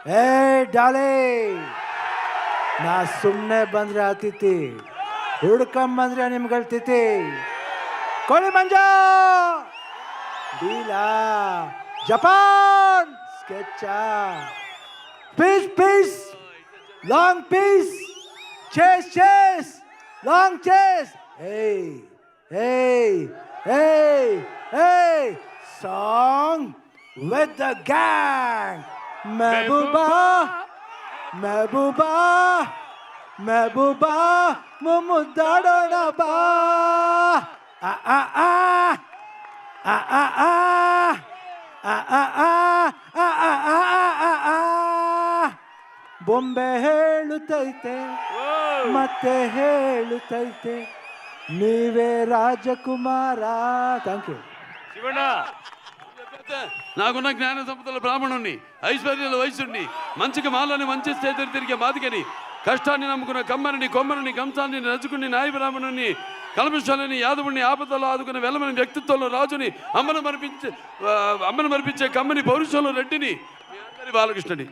ಏ ಡಾಲೆ, ನಾ ಸುಮ್ಮನೆ ಬಂದ್ರೆ ಆತಿತಿ, ಹುಡ್ಕೊಂಬಂದ್ರೆ ನಿಮ್ಗಳ್ತೈತಿ. ಕೋಳಿ ಮಂಜ ಡೀಲಾ ಜಪಾನ್ ಸ್ಕೆಚ piece piece long piece chase chase long chase. ಏಯ್ ಏಯ್ ಏಯ್ ಏಯ್ ಸಾಂಗ್ ವಿತ್ ದ ಗ್ಯಾಂಗ್. ಮೆಹಬೂಬಾ ಮೆಹಬೂಬಾ ಮೆಹಬೂಬಾ ಮುದ್ದಾಡೋಣ ಬಾ. ಆ ಆ ಆ ಆ ಆ ಆ ಆ ಆ ಆ ಆ ಆ. ಬೊಂಬೆ ಹೇಳುತ್ತೈತೆ ಮತ್ತೆ ಹೇಳುತ್ತೈತೆ, ನೀವೇ ರಾಜಕುಮಾರ. Thank you Shivanna. నాకున్న జ్ఞాన సంపదల బ్రాహ్మణుణ్ణి, ఐశ్వర్యాల వయసుణ్ణి, మంచికి మాలని మంచి చేతులు తిరిగే బాధికని, కష్టాన్ని నమ్ముకున్న కమ్మరిని కొమ్మరిని కంసాన్ని నచ్చుకుని నాయ బ్రాహ్మణుని, కల్మశాలని యాదవుని, ఆపదలో ఆదుకున్న వెలమని వ్యక్తిత్వంలో రాజుని, అమ్మను మరిపించే కమ్మని పౌరుషంలో రెడ్డిని, మీ అందరి బాలకృష్ణుని.